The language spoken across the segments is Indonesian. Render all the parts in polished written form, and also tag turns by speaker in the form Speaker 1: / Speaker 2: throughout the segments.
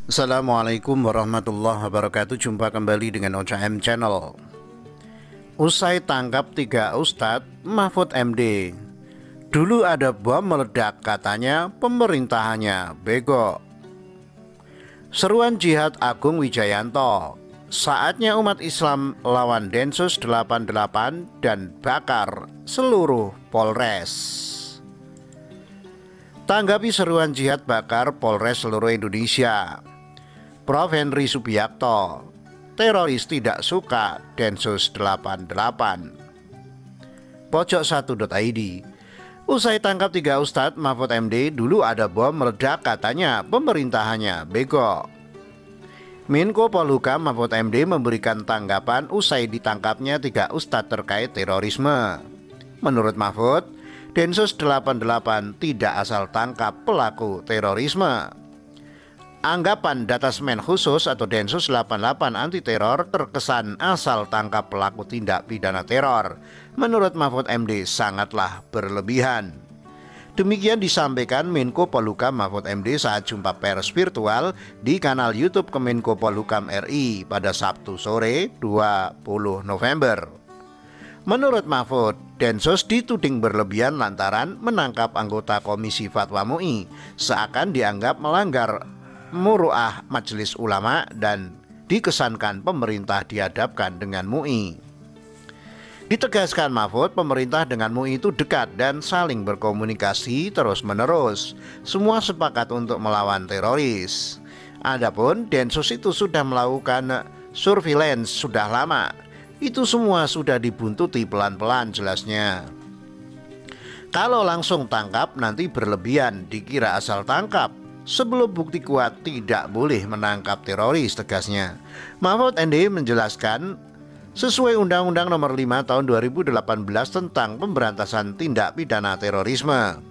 Speaker 1: Assalamualaikum warahmatullahi wabarakatuh. Jumpa kembali dengan OCM Channel. Usai tangkap 3 Ustadz, Mahfud MD. Dulu ada bom meledak, katanya pemerintahannya bego. Seruan jihad Agung Wijayanto. Saatnya umat Islam lawan Densus 88 dan bakar seluruh Polres. Tanggapi seruan jihad bakar Polres seluruh Indonesia, Prof. Henry Subiakto, teroris tidak suka Densus 88. Pojok1.id. Usai tangkap 3 Ustadz, Mahfud MD, dulu ada bom meledak, katanya pemerintahannya bego. Menko Polhukam Mahfud MD memberikan tanggapan usai ditangkapnya 3 Ustadz terkait terorisme. Menurut Mahfud, Densus 88 tidak asal tangkap pelaku terorisme. Anggapan Datasmen Khusus atau Densus 88 anti teror terkesan asal tangkap pelaku tindak pidana teror. Menurut Mahfud MD sangatlah berlebihan. Demikian disampaikan Menko Polhukam Mahfud MD saat jumpa pers virtual di kanal YouTube Kemenko Polhukam RI pada Sabtu sore 20 November. Menurut Mahfud, Densus dituding berlebihan lantaran menangkap anggota Komisi Fatwa MUI seakan dianggap melanggar muruah Majelis Ulama dan dikesankan pemerintah dihadapkan dengan MUI. Ditegaskan Mahfud, pemerintah dengan MUI itu dekat dan saling berkomunikasi terus-menerus. Semua sepakat untuk melawan teroris. Adapun Densus itu sudah melakukan surveillance sudah lama. Itu semua sudah dibuntuti pelan-pelan, jelasnya. Kalau langsung tangkap nanti berlebihan, dikira asal tangkap. Sebelum bukti kuat tidak boleh menangkap teroris, tegasnya. Mahfud MD menjelaskan sesuai Undang-Undang Nomor 5 Tahun 2018 tentang Pemberantasan Tindak Pidana Terorisme,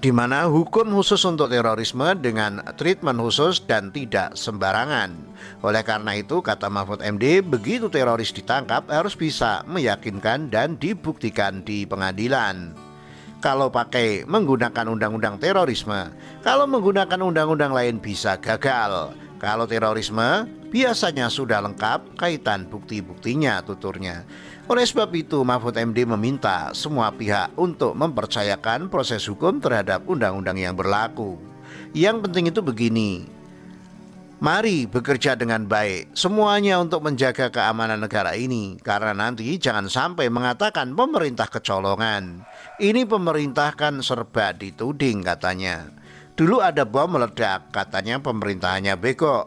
Speaker 1: di mana hukum khusus untuk terorisme dengan treatment khusus dan tidak sembarangan. Oleh karena itu, kata Mahfud MD, begitu teroris ditangkap harus bisa meyakinkan dan dibuktikan di pengadilan. Kalau pakai menggunakan undang-undang terorisme, kalau menggunakan undang-undang lain bisa gagal. Kalau terorisme biasanya sudah lengkap kaitan bukti-buktinya, tuturnya. Oleh sebab itu, Mahfud MD meminta semua pihak untuk mempercayakan proses hukum terhadap undang-undang yang berlaku. Yang penting itu begini, mari bekerja dengan baik semuanya untuk menjaga keamanan negara ini, karena nanti jangan sampai mengatakan pemerintah kecolongan. Ini pemerintah kan serba dituding, katanya. Dulu ada bom meledak, katanya pemerintahannya bego.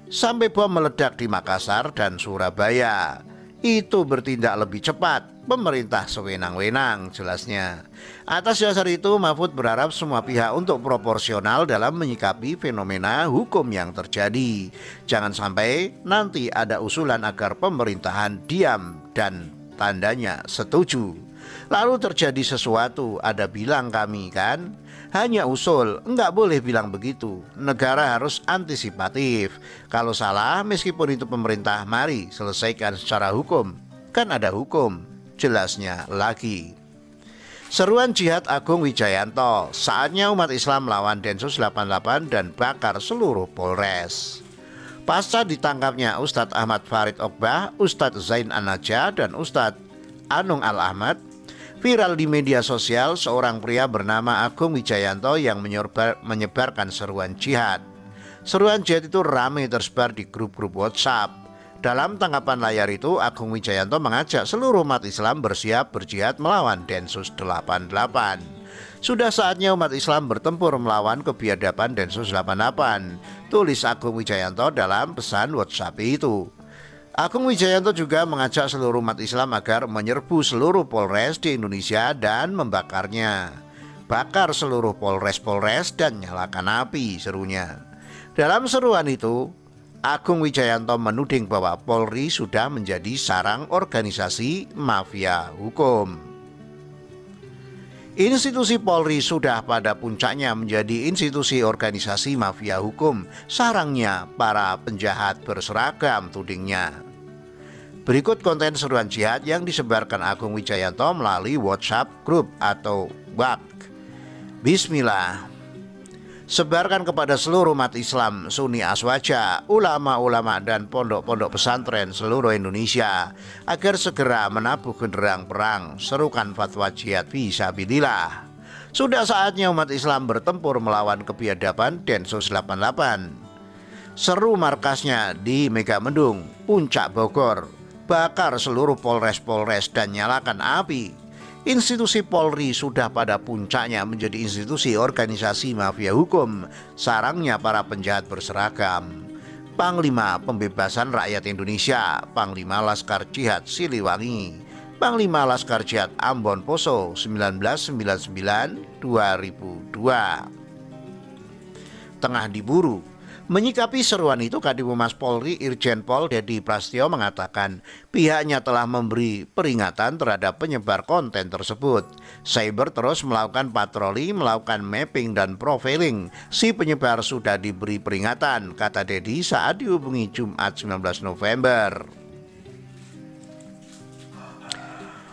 Speaker 1: Sampai bom meledak di Makassar dan Surabaya, itu bertindak lebih cepat, pemerintah sewenang-wenang, jelasnya. Atas dasar itu, Mahfud berharap semua pihak untuk proporsional dalam menyikapi fenomena hukum yang terjadi. Jangan sampai nanti ada usulan agar pemerintahan diam dan tandanya setuju. Lalu terjadi sesuatu, ada bilang kami kan? Hanya usul, enggak boleh bilang begitu. Negara harus antisipatif. Kalau salah, meskipun itu pemerintah, mari selesaikan secara hukum. Kan ada hukum, jelasnya lagi. Seruan jihad Agung Wijayanto. Saatnya umat Islam lawan Densus 88 dan bakar seluruh Polres. Pasca ditangkapnya Ustadz Ahmad Farid Ogbah, Ustadz Zain An-Najah, dan Ustadz Anung Al-Ahmad, viral di media sosial seorang pria bernama Agung Wijayanto yang menyebarkan seruan jihad. Seruan jihad itu ramai tersebar di grup-grup WhatsApp. Dalam tangkapan layar itu, Agung Wijayanto mengajak seluruh umat Islam bersiap berjihad melawan Densus 88. Sudah saatnya umat Islam bertempur melawan kebiadaban Densus 88, tulis Agung Wijayanto dalam pesan WhatsApp itu. Agung Wijayanto juga mengajak seluruh umat Islam agar menyerbu seluruh Polres di Indonesia dan membakarnya. Bakar seluruh Polres-Polres dan nyalakan api, serunya. Dalam seruan itu, Agung Wijayanto menuding bahwa Polri sudah menjadi sarang organisasi mafia hukum. Institusi Polri sudah pada puncaknya menjadi institusi organisasi mafia hukum, sarangnya para penjahat berseragam, tudingnya. Berikut konten seruan jihad yang disebarkan Agung Wijayanto melalui WhatsApp Group atau WhatsApp. Bismillah. Sebarkan kepada seluruh umat Islam Sunni Aswaja, ulama-ulama dan pondok-pondok pesantren seluruh Indonesia agar segera menabuh genderang perang, serukan fatwa jihad fisabilillah. Sudah saatnya umat Islam bertempur melawan kebiadaban Densus 88. Seru markasnya di Megamendung, Puncak Bogor. Bakar seluruh polres-polres dan nyalakan api. Institusi Polri sudah pada puncaknya menjadi institusi organisasi mafia hukum, sarangnya para penjahat berseragam. Panglima Pembebasan Rakyat Indonesia, Panglima Laskar Jihad Siliwangi, Panglima Laskar Jihad Ambon Poso 1999-2002. Tengah diburu. Menyikapi seruan itu, Kadifumas Polri Irjen Pol Dedi Prasetyo mengatakan pihaknya telah memberi peringatan terhadap penyebar konten tersebut. Cyber terus melakukan patroli, melakukan mapping dan profiling. Si penyebar sudah diberi peringatan, kata Dedi saat dihubungi Jumat 19 November.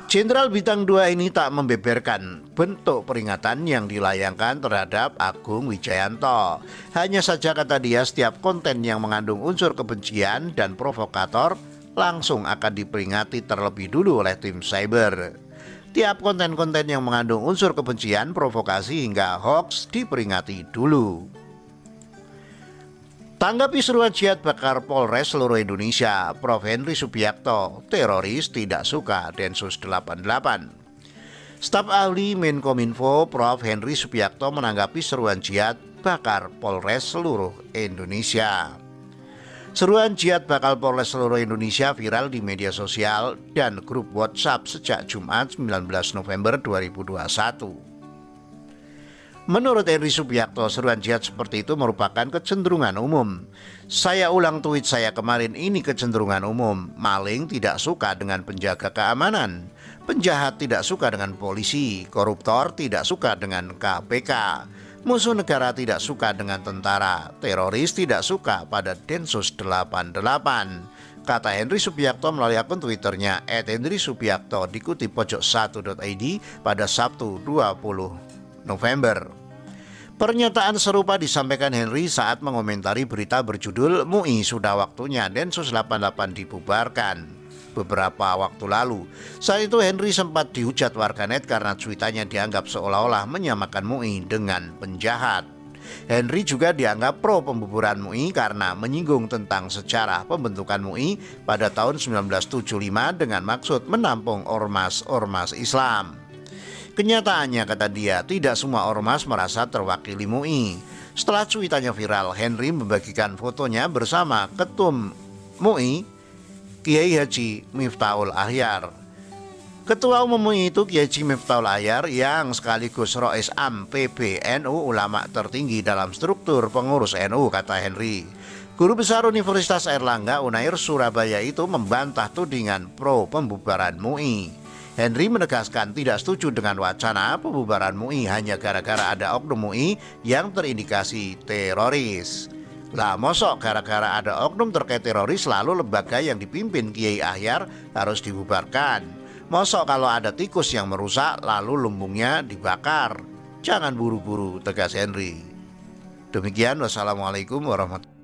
Speaker 1: Jenderal Bintang 2 ini tak membeberkan bentuk peringatan yang dilayangkan terhadap Agung Wijayanto. Hanya saja, kata dia, setiap konten yang mengandung unsur kebencian dan provokator langsung akan diperingati terlebih dulu oleh tim cyber. Tiap konten-konten yang mengandung unsur kebencian, provokasi hingga hoax diperingati dulu. Tanggapi seruan jihad bakar Polres seluruh Indonesia, Prof. Henry Subiakto, teroris tidak suka Densus 88. Staf ahli Menkominfo Prof. Henry Subiakto menanggapi seruan jihad bakar Polres seluruh Indonesia. Seruan jihad bakal Polres seluruh Indonesia viral di media sosial dan grup WhatsApp sejak Jumat 19 November 2021. Menurut Henry Subiakto, seruan jihad seperti itu merupakan kecenderungan umum. Saya ulang tweet saya kemarin, ini kecenderungan umum. Maling tidak suka dengan penjaga keamanan, penjahat tidak suka dengan polisi, koruptor tidak suka dengan KPK, musuh negara tidak suka dengan tentara, teroris tidak suka pada Densus 88, kata Henry Subiakto melalui akun Twitternya @henrysubiakto dikutip pojok1.id pada Sabtu 20 November. Pernyataan serupa disampaikan Henry saat mengomentari berita berjudul MUI sudah waktunya Densus 88 dibubarkan beberapa waktu lalu. Saat itu Henry sempat dihujat warganet karena cuitannya dianggap seolah-olah menyamakan MUI dengan penjahat. Henry juga dianggap pro pembubaran MUI karena menyinggung tentang sejarah pembentukan MUI pada tahun 1975 dengan maksud menampung ormas-ormas Islam. Kenyataannya, kata dia, tidak semua ormas merasa terwakili MUI. Setelah cuitannya viral, Henry membagikan fotonya bersama Ketum MUI, Kiai Haji Miftahul Ahyar. Ketua Umum MUI itu Kiai Haji Miftahul Ahyar yang sekaligus Rois Am PBNU, ulama tertinggi dalam struktur pengurus NU, kata Henry. Guru Besar Universitas Airlangga Unair Surabaya itu membantah tudingan pro pembubaran MUI. Henry menegaskan tidak setuju dengan wacana pembubaran MUI hanya gara-gara ada oknum MUI yang terindikasi teroris. Lah mosok gara-gara ada oknum terkait teroris lalu lembaga yang dipimpin Kiai Ahyar harus dibubarkan? Mosok kalau ada tikus yang merusak lalu lumbungnya dibakar? Jangan buru-buru, tegas Henry. Demikian, wassalamualaikum warahmatullahi wabarakatuh.